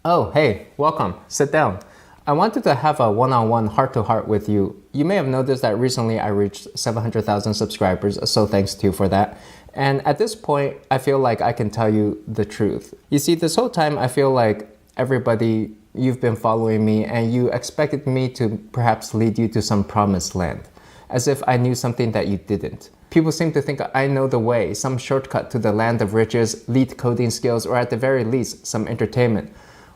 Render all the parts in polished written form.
Oh, hey, welcome. Sit down. I wanted to have a one-on-one heart-to-heart with you. You may have noticed that recently I reached 700,000 subscribers, so thanks to you for that. And at this point, I feel like I can tell you the truth. You see, this whole time I feel like everybody, you've been following me and you expected me to perhaps lead you to some promised land, as if I knew something that you didn't. People seem to think I know the way, some shortcut to the land of riches, lead coding skills, or at the very least, some entertainment.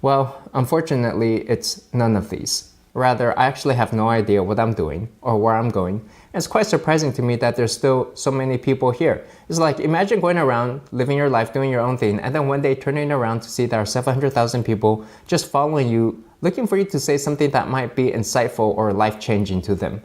Well, unfortunately, it's none of these. Rather, I actually have no idea what I'm doing or where I'm going. And it's quite surprising to me that there's still so many people here. It's like, imagine going around, living your life, doing your own thing, and then one day turning around to see there are 700,000 people just following you, looking for you to say something that might be insightful or life-changing to them.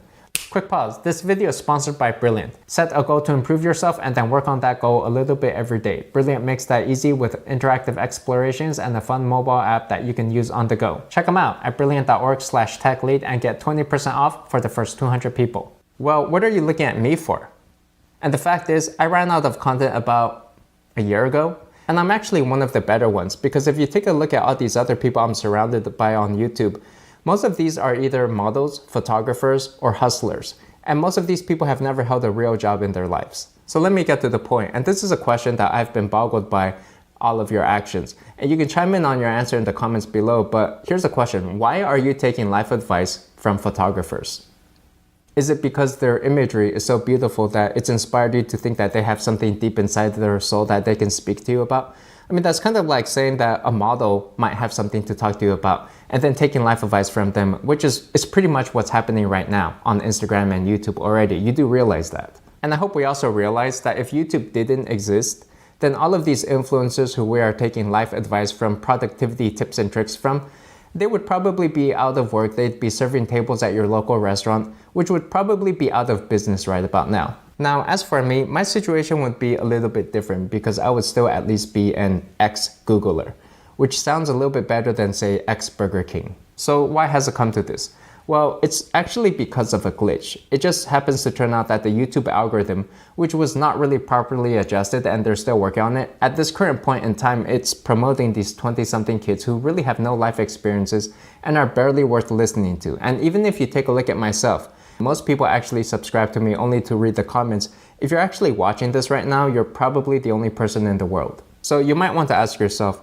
Quick pause. This video is sponsored by Brilliant. Set a goal to improve yourself and then work on that goal a little bit every day. Brilliant makes that easy with interactive explorations and a fun mobile app that you can use on the go. Check them out at brilliant.org/techlead and get 20% off for the first 200 people. Well, what are you looking at me for? And the fact is, I ran out of content about a year ago, and I'm actually one of the better ones because if you take a look at all these other people I'm surrounded by on YouTube, most of these are either models, photographers, or hustlers. And most of these people have never held a real job in their lives. So let me get to the point. And this is a question that I've been boggled by all of your actions. And you can chime in on your answer in the comments below, but here's a question. Why are you taking life advice from photographers? Is it because their imagery is so beautiful that it's inspired you to think that they have something deep inside their soul that they can speak to you about? I mean, that's kind of like saying that a model might have something to talk to you about and then taking life advice from them, which is pretty much what's happening right now on Instagram and YouTube already. You do realize that. And I hope we also realize that if YouTube didn't exist, then all of these influencers who we are taking life advice from, productivity tips and tricks from, they would probably be out of work. They'd be serving tables at your local restaurant, which would probably be out of business right about now. Now, as for me, my situation would be a little bit different because I would still at least be an ex-Googler, which sounds a little bit better than, say, ex-Burger King. So why has it come to this? Well, it's actually because of a glitch. It just happens to turn out that the YouTube algorithm, which was not really properly adjusted and they're still working on it, at this current point in time, it's promoting these 20-something kids who really have no life experiences and are barely worth listening to. And even if you take a look at myself, most people actually subscribe to me only to read the comments. If you're actually watching this right now, you're probably the only person in the world. So you might want to ask yourself,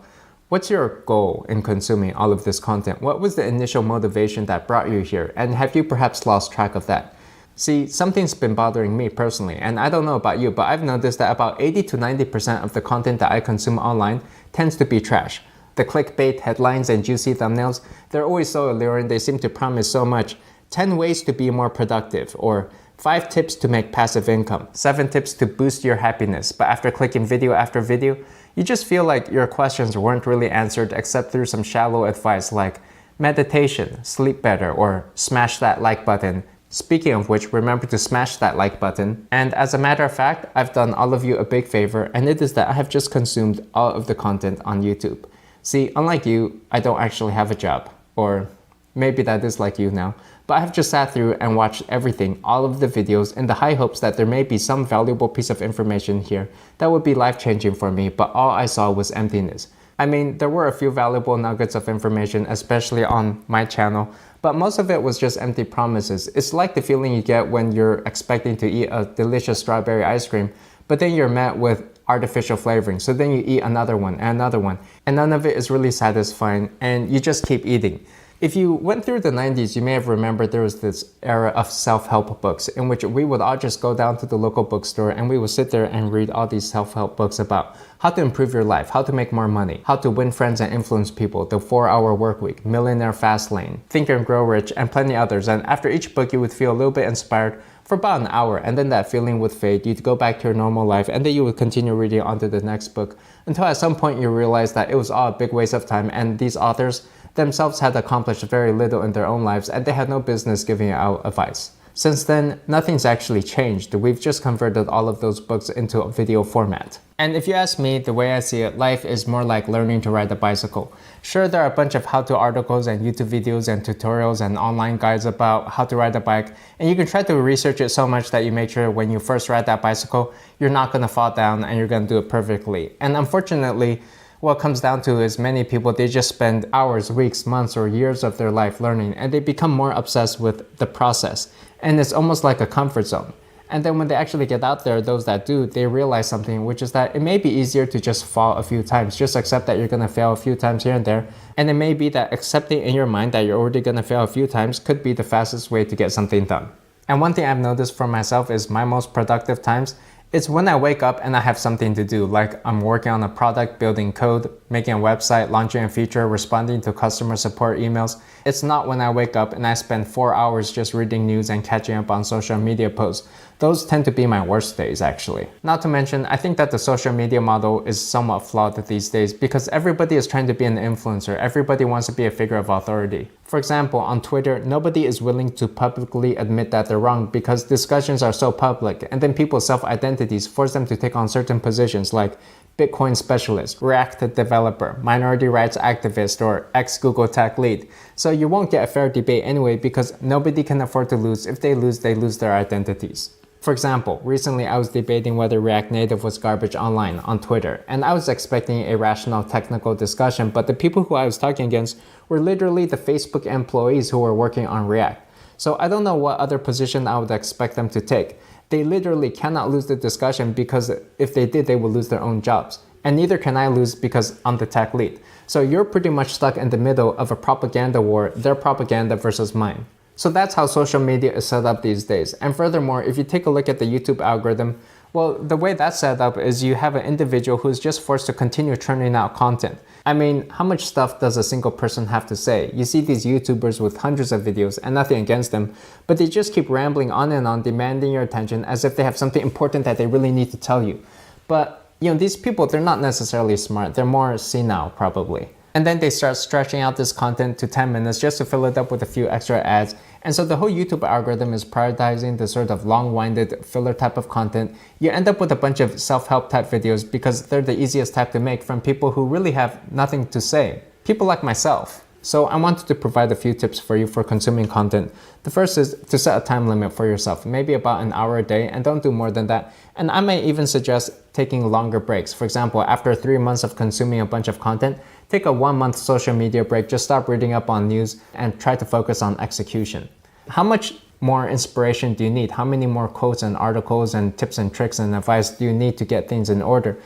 what's your goal in consuming all of this content? What was the initial motivation that brought you here? And have you perhaps lost track of that? See, something's been bothering me personally, and I don't know about you, but I've noticed that about 80 to 90% of the content that I consume online tends to be trash. The clickbait headlines and juicy thumbnails, they're always so alluring, they seem to promise so much. 10 ways to be more productive, or 5 tips to make passive income, 7 tips to boost your happiness. But after clicking video after video, you just feel like your questions weren't really answered except through some shallow advice like meditation, sleep better, or smash that like button. Speaking of which, remember to smash that like button. And as a matter of fact, I've done all of you a big favor, and it is that I have just consumed all of the content on YouTube. See, unlike you, I don't actually have a job, or maybe that is like you now, but I have just sat through and watched everything, all of the videos, in the high hopes that there may be some valuable piece of information here that would be life-changing for me, but all I saw was emptiness. I mean, there were a few valuable nuggets of information, especially on my channel, but most of it was just empty promises. It's like the feeling you get when you're expecting to eat a delicious strawberry ice cream, but then you're met with artificial flavoring. So then you eat another one, and none of it is really satisfying, and you just keep eating. If you went through the 90s, you may have remembered there was this era of self-help books in which we would all just go down to the local bookstore and we would sit there and read all these self-help books about how to improve your life, how to make more money, how to win friends and influence people, the 4-hour work week, Millionaire Fast Lane, Think and Grow Rich, and plenty others. And after each book, you would feel a little bit inspired for about an hour, and then that feeling would fade. You'd go back to your normal life, and then you would continue reading onto the next book until at some point you realized that it was all a big waste of time, and these authors themselves had accomplished very little in their own lives, and they had no business giving out advice. Since then, nothing's actually changed. We've just converted all of those books into a video format. And if you ask me, the way I see it, life is more like learning to ride a bicycle. Sure, there are a bunch of how-to articles and YouTube videos and tutorials and online guides about how to ride a bike, and you can try to research it so much that you make sure when you first ride that bicycle, you're not going to fall down and you're going to do it perfectly. And unfortunately, What it comes down to is many people, they just spend hours, weeks, months, or years of their life learning, and they become more obsessed with the process. And it's almost like a comfort zone. And then when they actually get out there, those that do, they realize something, which is that it may be easier to just fall a few times. Just accept that you're gonna fail a few times here and there. And it may be that accepting in your mind that you're already gonna fail a few times could be the fastest way to get something done. And one thing I've noticed for myself is my most productive times, it's when I wake up and I have something to do, like I'm working on a product, building code, making a website, launching a feature, responding to customer support emails. It's not when I wake up and I spend 4 hours just reading news and catching up on social media posts. Those tend to be my worst days, actually. Not to mention, I think that the social media model is somewhat flawed these days because everybody is trying to be an influencer. Everybody wants to be a figure of authority. For example, on Twitter, nobody is willing to publicly admit that they're wrong because discussions are so public, and then people's self-identities force them to take on certain positions like Bitcoin specialist, React developer, minority rights activist, or ex-Google tech lead. So you won't get a fair debate anyway because nobody can afford to lose. If they lose their identities. For example, recently I was debating whether React Native was garbage online on Twitter, and I was expecting a rational technical discussion, but the people who I was talking against were literally the Facebook employees who were working on React. So I don't know what other position I would expect them to take. They literally cannot lose the discussion because if they did, they would lose their own jobs. And neither can I lose because I'm the tech lead. So you're pretty much stuck in the middle of a propaganda war, their propaganda versus mine. So that's how social media is set up these days. And furthermore, if you take a look at the YouTube algorithm, well, the way that's set up is you have an individual who's just forced to continue churning out content. I mean, how much stuff does a single person have to say? You see these YouTubers with hundreds of videos, and nothing against them, but they just keep rambling on and on, demanding your attention as if they have something important that they really need to tell you. But, these people, they're not necessarily smart. They're more senile, probably. And then they start stretching out this content to 10 minutes just to fill it up with a few extra ads. And so the whole YouTube algorithm is prioritizing the sort of long-winded filler type of content. You end up with a bunch of self-help type videos because they're the easiest type to make from people who really have nothing to say. People like myself. So I wanted to provide a few tips for you for consuming content. The first is to set a time limit for yourself, maybe about an hour a day, and don't do more than that. And I may even suggest taking longer breaks. For example, after 3 months of consuming a bunch of content, take a 1-month social media break, just stop reading up on news and try to focus on execution. How much more inspiration do you need? How many more quotes and articles and tips and tricks and advice do you need to get things in order?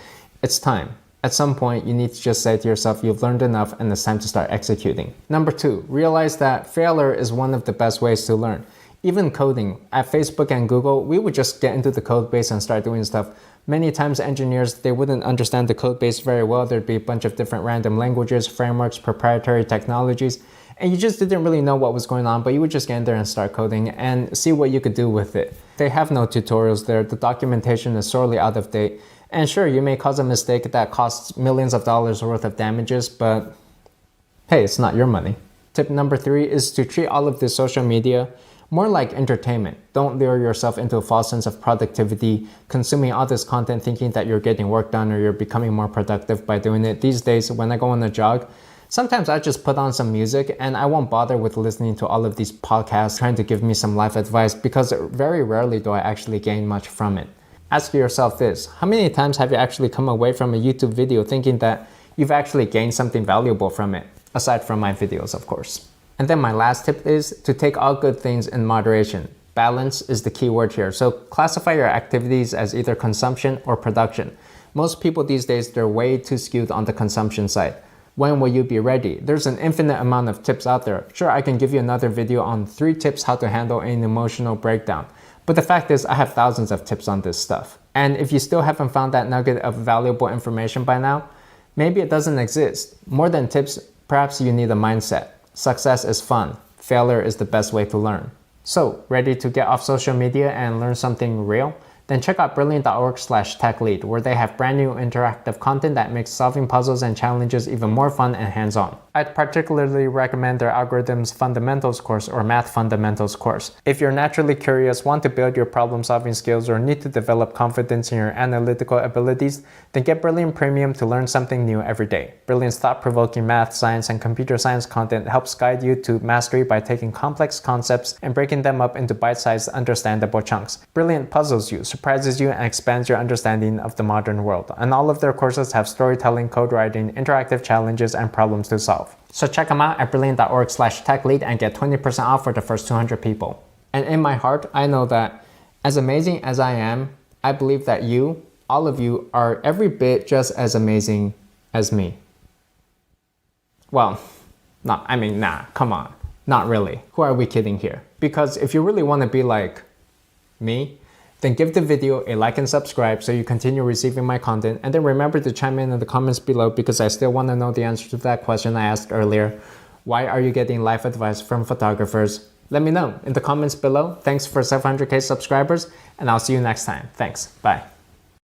It's time. At some point, you need to just say to yourself, you've learned enough and it's time to start executing. Number 2, realize that failure is one of the best ways to learn. Even coding. At Facebook and Google, we would just get into the code base and start doing stuff. Many times engineers, they wouldn't understand the code base very well. There'd be a bunch of different random languages, frameworks, proprietary technologies, and you just didn't really know what was going on, but you would just get in there and start coding and see what you could do with it. They have no tutorials there. The documentation is sorely out of date. And sure, you may cause a mistake that costs millions of dollars worth of damages, but hey, it's not your money. Tip number 3 is to treat all of this social media more like entertainment. Don't lure yourself into a false sense of productivity, consuming all this content thinking that you're getting work done or you're becoming more productive by doing it. These days, when I go on a jog, sometimes I just put on some music and I won't bother with listening to all of these podcasts trying to give me some life advice because very rarely do I actually gain much from it. Ask yourself this, how many times have you actually come away from a YouTube video thinking that you've actually gained something valuable from it? Aside from my videos, of course. And then my last tip is to take all good things in moderation. Balance is the key word here. So classify your activities as either consumption or production. Most people these days, they're way too skewed on the consumption side. When will you be ready? There's an infinite amount of tips out there. Sure, I can give you another video on 3 tips how to handle an emotional breakdown. But the fact is, I have thousands of tips on this stuff. And if you still haven't found that nugget of valuable information by now, maybe it doesn't exist. More than tips, perhaps you need a mindset. Success is fun. Failure is the best way to learn. So, ready to get off social media and learn something real? Then check out brilliant.org/techlead, where they have brand new interactive content that makes solving puzzles and challenges even more fun and hands-on. I'd particularly recommend their Algorithms Fundamentals course or Math Fundamentals course. If you're naturally curious, want to build your problem-solving skills, or need to develop confidence in your analytical abilities, then get Brilliant Premium to learn something new every day. Brilliant's thought-provoking math, science, and computer science content helps guide you to mastery by taking complex concepts and breaking them up into bite-sized, understandable chunks. Brilliant puzzles you, surprises you and expands your understanding of the modern world. And all of their courses have storytelling, code writing, interactive challenges, and problems to solve. So check them out at brilliant.org/techlead and get 20% off for the first 200 people. And in my heart, I know that as amazing as I am, I believe that you, all of you, are every bit just as amazing as me. Well, come on. Not really. Who are we kidding here? Because if you really want to be like me, then give the video a like and subscribe so you continue receiving my content. And then remember to chime in the comments below because I still want to know the answer to that question I asked earlier. Why are you getting life advice from photographers? Let me know in the comments below. Thanks for 700k subscribers, and I'll see you next time. Thanks. Bye.